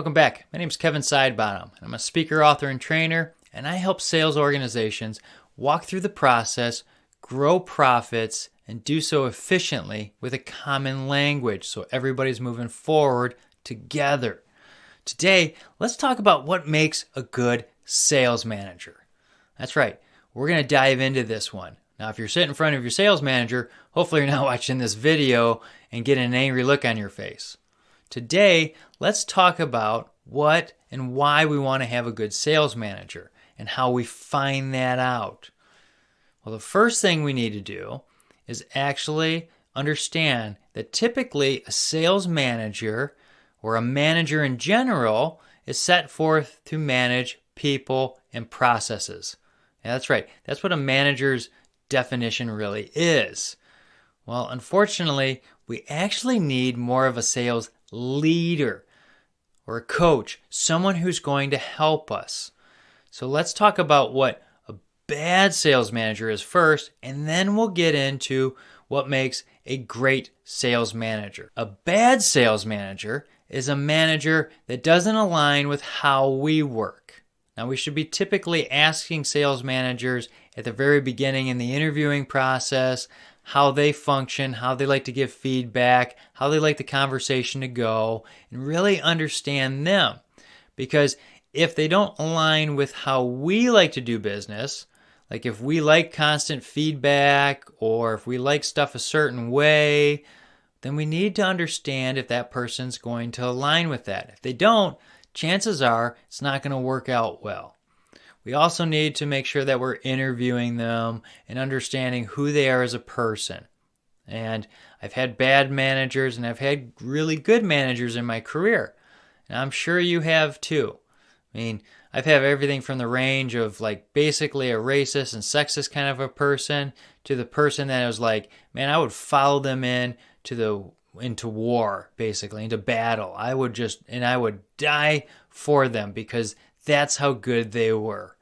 Welcome back. My name is Kevin Sidebottom. I'm a speaker, author, and trainer, and I help sales organizations walk through the process, grow profits, and do so efficiently with a common language so everybody's moving forward together. Today, let's talk about what makes a good sales manager. That's right. We're going to dive into this one. Now, if you're sitting in front of your sales manager, hopefully you're not watching this video and getting an angry look on your face. Today, let's talk about what and why we want to have a good sales manager and how we find that out. Well, the first thing we need to do is actually understand that typically a sales manager or a manager in general is set forth to manage people and processes. Yeah, that's right. That's what a manager's definition really is. Well, unfortunately, we actually need more of a sales leader or a coach, someone who's going to help us. So let's talk about what a bad sales manager is first, and then we'll get into what makes a great sales manager. A bad sales manager is a manager that doesn't align with how we work. Now, we should be typically asking sales managers at the very beginning in the interviewing process how they function, how they like to give feedback, how they like the conversation to go, and really understand them. Because if they don't align with how we like to do business, like if we like constant feedback or if we like stuff a certain way, then we need to understand if that person's going to align with that. If they don't, chances are it's not going to work out well. We also need to make sure that we're interviewing them and understanding who they are as a person. And I've had bad managers and I've had really good managers in my career. And I'm sure you have too. I mean, I've had everything from the range of like basically a racist and sexist kind of a person to the person that was like, man, I would follow them into war, basically, into battle. I would die for them because that's how good they were.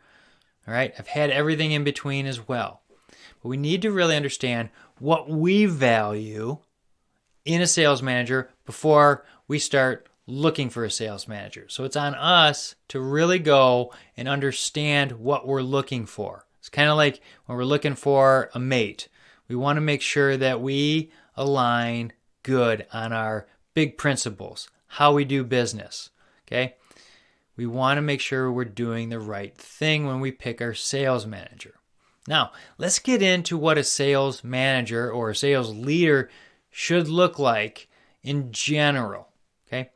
All right, I've had everything in between as well. But we need to really understand what we value in a sales manager before we start looking for a sales manager. So it's on us to really go and understand what we're looking for. It's kind of like when we're looking for a mate. We want to make sure that we align good on our big principles, how we do business, okay? We want to make sure we're doing the right thing when we pick our sales manager. Now, let's get into what a sales manager or a sales leader should look like in general, okay?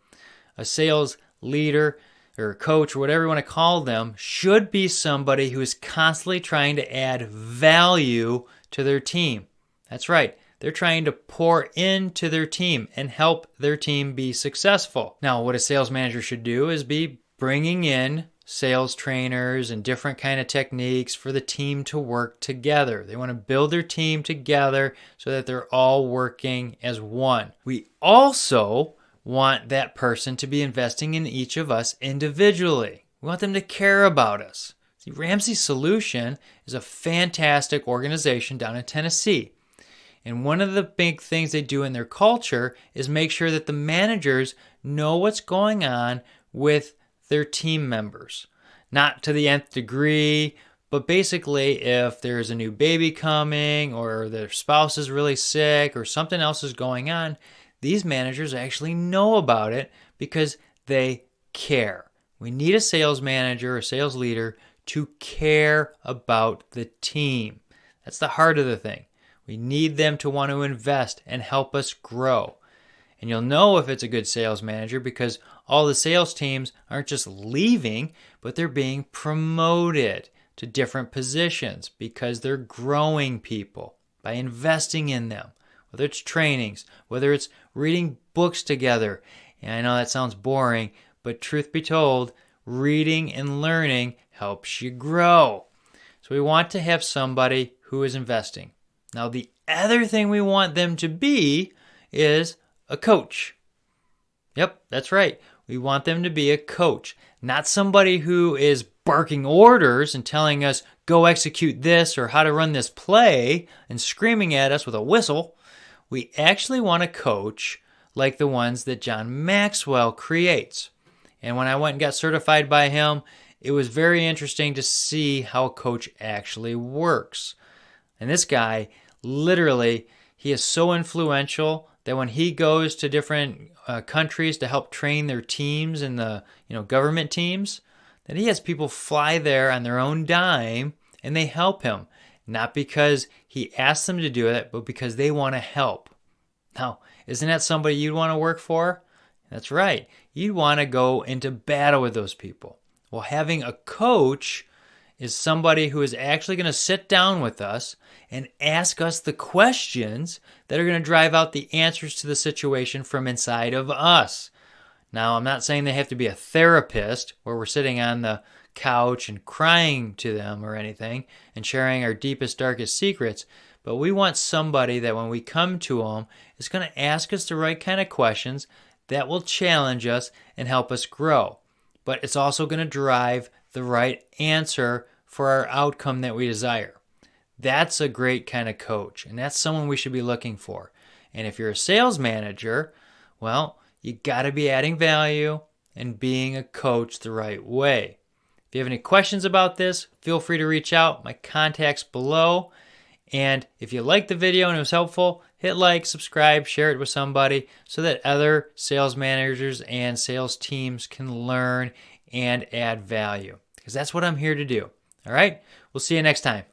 A sales leader or coach or whatever you want to call them should be somebody who is constantly trying to add value to their team. That's right. They're trying to pour into their team and help their team be successful. Now, what a sales manager should do is be bringing in sales trainers and different kind of techniques for the team to work together. They want to build their team together so that they're all working as one. We also want that person to be investing in each of us individually. We want them to care about us. See, Ramsey Solution is a fantastic organization down in Tennessee. And one of the big things they do in their culture is make sure that the managers know what's going on with their team members. Not to the nth degree, but basically if there's a new baby coming or their spouse is really sick or something else is going on, these managers actually know about it because they care. We need a sales manager or sales leader to care about the team. That's the heart of the thing. We need them to want to invest and help us grow. And you'll know if it's a good sales manager because all the sales teams aren't just leaving, but they're being promoted to different positions because they're growing people by investing in them, whether it's trainings, whether it's reading books together. And I know that sounds boring, but truth be told, reading and learning helps you grow. So we want to have somebody who is investing. Now, the other thing we want them to be is a coach. Yep, that's right. We want them to be a coach, not somebody who is barking orders and telling us, go execute this or how to run this play and screaming at us with a whistle. We actually want a coach like the ones that John Maxwell creates. And when I went and got certified by him, it was very interesting to see how a coach actually works. And this guy, literally, he is so influential that when he goes to different countries to help train their teams and the government teams, that he has people fly there on their own dime and they help him. Not because he asked them to do it, but because they want to help. Now, isn't that somebody you'd want to work for? That's right. You'd want to go into battle with those people. Well, having a coach is somebody who is actually going to sit down with us and ask us the questions that are going to drive out the answers to the situation from inside of us. Now, I'm not saying they have to be a therapist where we're sitting on the couch and crying to them or anything and sharing our deepest, darkest secrets, but we want somebody that when we come to them is going to ask us the right kind of questions that will challenge us and help us grow. But it's also going to drive the right answer for our outcome that we desire. That's a great kind of coach, and that's someone we should be looking for. And if you're a sales manager, well, you got to be adding value and being a coach the right way. If you have any questions about this, feel free to reach out. My contact's below. And if you liked the video and it was helpful, hit like, subscribe, share it with somebody so that other sales managers and sales teams can learn and add value. Because that's what I'm here to do. All right? We'll see you next time.